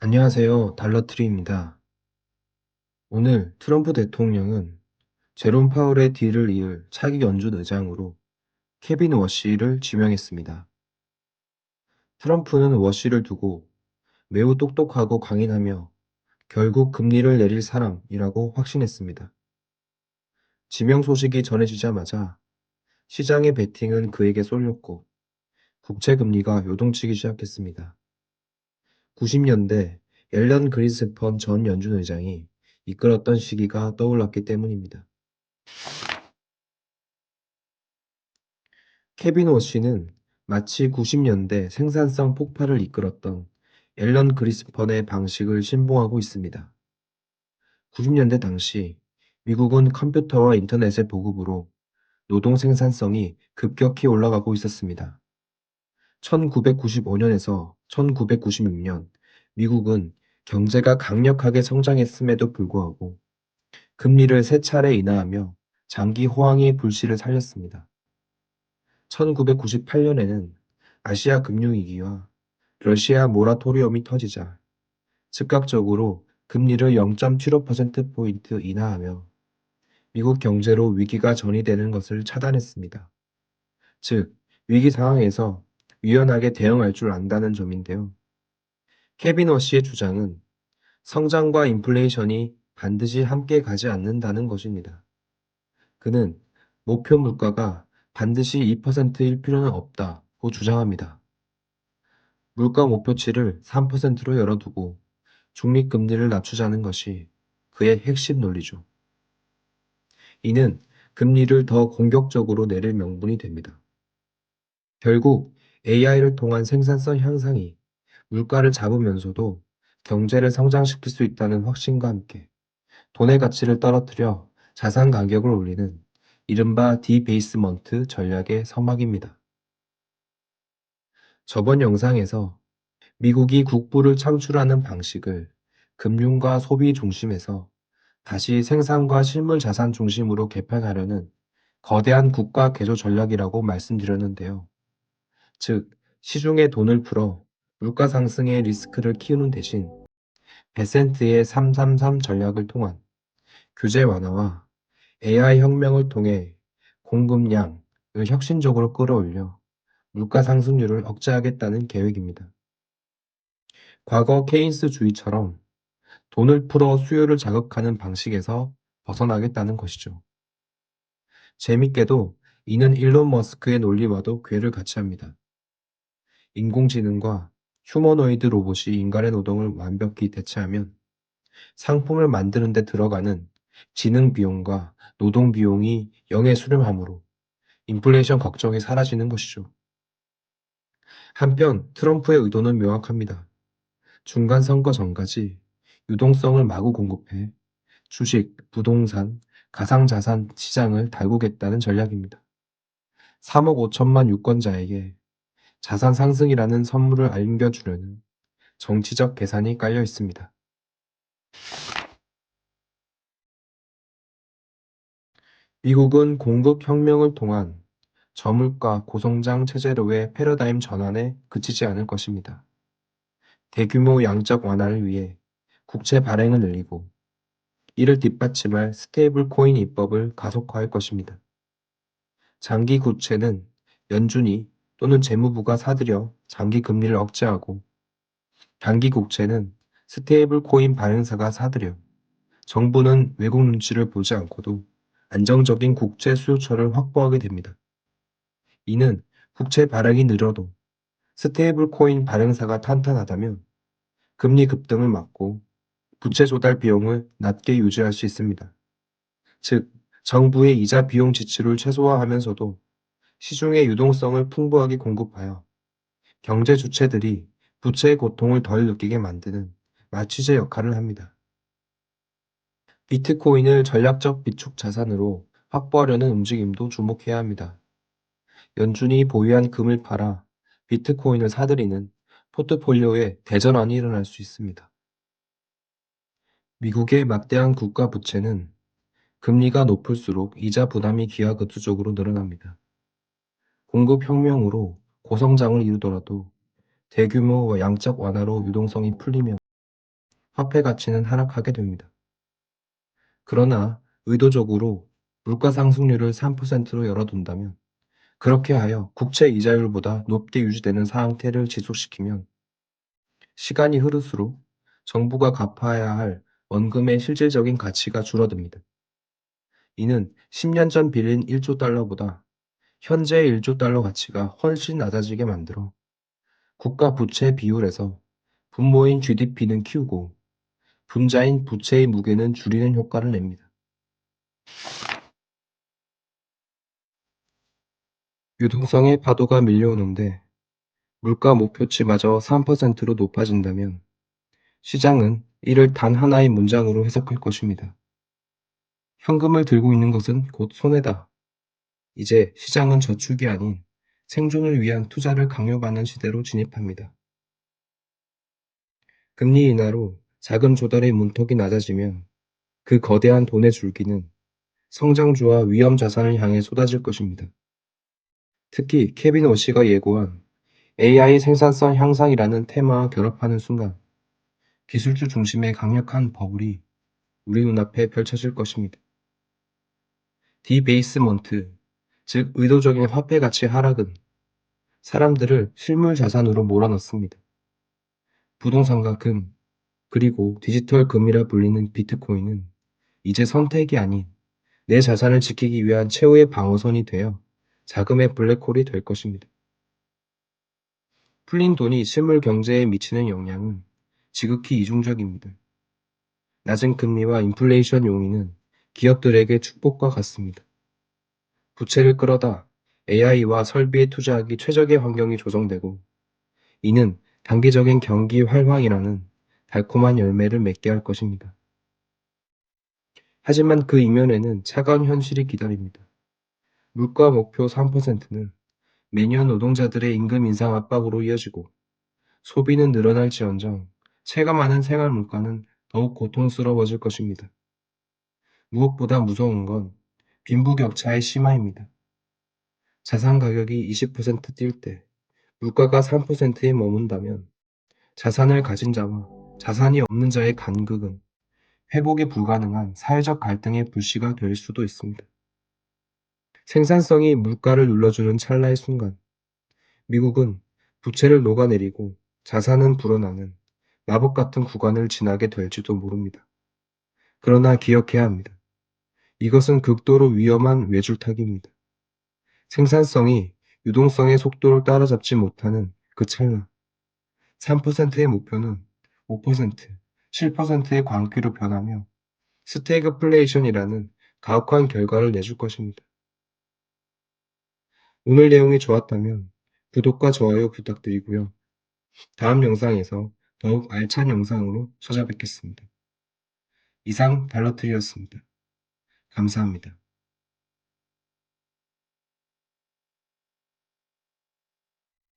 안녕하세요. 달러트리입니다. 오늘 트럼프 대통령은 제롬 파월의 뒤를 이을 차기 연준 의장으로 케빈 워시를 지명했습니다. 트럼프는 워시를 두고 매우 똑똑하고 강인하며 결국 금리를 내릴 사람이라고 확신했습니다. 지명 소식이 전해지자마자 시장의 베팅은 그에게 쏠렸고 국채 금리가 요동치기 시작했습니다. 90년대 앨런 그린스펀 전 연준 의장이 이끌었던 시기가 떠올랐기 때문입니다. 케빈 워시는 마치 90년대 생산성 폭발을 이끌었던 앨런 그리스펀의 방식을 신봉하고 있습니다. 90년대 당시 미국은 컴퓨터와 인터넷의 보급으로 노동 생산성이 급격히 올라가고 있었습니다. 1995년에서 1996년 미국은 경제가 강력하게 성장했음에도 불구하고 금리를 세 차례 인하하며 장기 호황의 불씨를 살렸습니다. 1998년에는 아시아 금융위기와 러시아 모라토리엄이 터지자 즉각적으로 금리를 0.75%포인트 인하하며 미국 경제로 위기가 전이되는 것을 차단했습니다. 즉, 위기 상황에서 유연하게 대응할 줄 안다는 점인데요. 케빈 워시의 주장은 성장과 인플레이션이 반드시 함께 가지 않는다는 것입니다. 그는 목표 물가가 반드시 2%일 필요는 없다고 주장합니다. 물가 목표치를 3%로 열어두고 중립금리를 낮추자는 것이 그의 핵심 논리죠. 이는 금리를 더 공격적으로 내릴 명분이 됩니다. 결국 AI를 통한 생산성 향상이 물가를 잡으면서도 경제를 성장시킬 수 있다는 확신과 함께 돈의 가치를 떨어뜨려 자산 가격을 올리는 이른바 디베이스먼트 전략의 서막입니다. 저번 영상에서 미국이 국부를 창출하는 방식을 금융과 소비 중심에서 다시 생산과 실물 자산 중심으로 개편하려는 거대한 국가 개조 전략이라고 말씀드렸는데요. 즉, 시중에 돈을 풀어 물가 상승의 리스크를 키우는 대신 베센트의 333 전략을 통한 규제 완화와 AI 혁명을 통해 공급량을 혁신적으로 끌어올려 물가 상승률을 억제하겠다는 계획입니다. 과거 케인스주의처럼 돈을 풀어 수요를 자극하는 방식에서 벗어나겠다는 것이죠. 재밌게도 이는 일론 머스크의 논리와도 궤를 같이 합니다. 인공지능과 휴머노이드 로봇이 인간의 노동을 완벽히 대체하면 상품을 만드는 데 들어가는 지능 비용과 노동 비용이 0에 수렴하므로 인플레이션 걱정이 사라지는 것이죠. 한편 트럼프의 의도는 명확합니다. 중간 선거 전까지 유동성을 마구 공급해 주식, 부동산, 가상자산 시장을 달구겠다는 전략입니다. 3억 5천만 유권자에게 자산 상승이라는 선물을 안겨주려는 정치적 계산이 깔려 있습니다. 미국은 공급 혁명을 통한 저물가 고성장 체제로의 패러다임 전환에 그치지 않을 것입니다. 대규모 양적 완화를 위해 국채 발행을 늘리고 이를 뒷받침할 스테이블 코인 입법을 가속화할 것입니다. 장기 국채는 연준이 또는 재무부가 사들여 장기 금리를 억제하고 단기 국채는 스테이블 코인 발행사가 사들여 정부는 외국 눈치를 보지 않고도 안정적인 국채 수요처를 확보하게 됩니다. 이는 국채 발행이 늘어도 스테이블 코인 발행사가 탄탄하다면 금리 급등을 막고 부채 조달 비용을 낮게 유지할 수 있습니다. 즉, 정부의 이자 비용 지출을 최소화하면서도 시중의 유동성을 풍부하게 공급하여 경제 주체들이 부채의 고통을 덜 느끼게 만드는 마취제 역할을 합니다. 비트코인을 전략적 비축 자산으로 확보하려는 움직임도 주목해야 합니다. 연준이 보유한 금을 팔아 비트코인을 사들이는 포트폴리오에 대전환이 일어날 수 있습니다. 미국의 막대한 국가 부채는 금리가 높을수록 이자 부담이 기하급수적으로 늘어납니다. 공급 혁명으로 고성장을 이루더라도 대규모 양적 완화로 유동성이 풀리면 화폐 가치는 하락하게 됩니다. 그러나 의도적으로 물가 상승률을 3%로 열어둔다면, 그렇게 하여 국채 이자율보다 높게 유지되는 상태를 지속시키면 시간이 흐를수록 정부가 갚아야 할 원금의 실질적인 가치가 줄어듭니다. 이는 10년 전 빌린 1조 달러보다 현재의 1조 달러 가치가 훨씬 낮아지게 만들어 국가 부채 비율에서 분모인 GDP는 키우고 분자인 부채의 무게는 줄이는 효과를 냅니다. 유동성의 파도가 밀려오는데 물가 목표치마저 3%로 높아진다면 시장은 이를 단 하나의 문장으로 해석할 것입니다. 현금을 들고 있는 것은 곧 손해다. 이제 시장은 저축이 아닌 생존을 위한 투자를 강요받는 시대로 진입합니다. 금리 인하로 자금 조달의 문턱이 낮아지면 그 거대한 돈의 줄기는 성장주와 위험 자산을 향해 쏟아질 것입니다. 특히 케빈 워시가 예고한 AI 생산성 향상이라는 테마와 결합하는 순간 기술주 중심의 강력한 버블이 우리 눈앞에 펼쳐질 것입니다. 디베이스먼트, 즉 의도적인 화폐 가치 하락은 사람들을 실물 자산으로 몰아넣습니다. 부동산과 금, 그리고 디지털 금이라 불리는 비트코인은 이제 선택이 아닌 내 자산을 지키기 위한 최후의 방어선이 되어 자금의 블랙홀이 될 것입니다. 풀린 돈이 실물 경제에 미치는 영향은 지극히 이중적입니다. 낮은 금리와 인플레이션 용인은 기업들에게 축복과 같습니다. 부채를 끌어다 AI와 설비에 투자하기 최적의 환경이 조성되고 이는 단기적인 경기 활황이라는 달콤한 열매를 맺게 할 것입니다. 하지만 그 이면에는 차가운 현실이 기다립니다. 물가 목표 3%는 매년 노동자들의 임금 인상 압박으로 이어지고 소비는 늘어날지언정 체감하는 생활 물가는 더욱 고통스러워질 것입니다. 무엇보다 무서운 건 빈부격차의 심화입니다. 자산 가격이 20%뛸 때 물가가 3%에 머문다면 자산을 가진 자와 자산이 없는 자의 간극은 회복이 불가능한 사회적 갈등의 불씨가 될 수도 있습니다. 생산성이 물가를 눌러주는 찰나의 순간, 미국은 부채를 녹아내리고 자산은 불어나는 마법 같은 구간을 지나게 될지도 모릅니다. 그러나 기억해야 합니다. 이것은 극도로 위험한 외줄타기입니다. 생산성이 유동성의 속도를 따라잡지 못하는 그 찰나, 3%의 목표는 5%, 7%의 광기로 변하며 스태그플레이션이라는 가혹한 결과를 내줄 것입니다. 오늘 내용이 좋았다면 구독과 좋아요 부탁드리고요. 다음 영상에서 더욱 알찬 영상으로 찾아뵙겠습니다. 이상 달러트리였습니다. 감사합니다.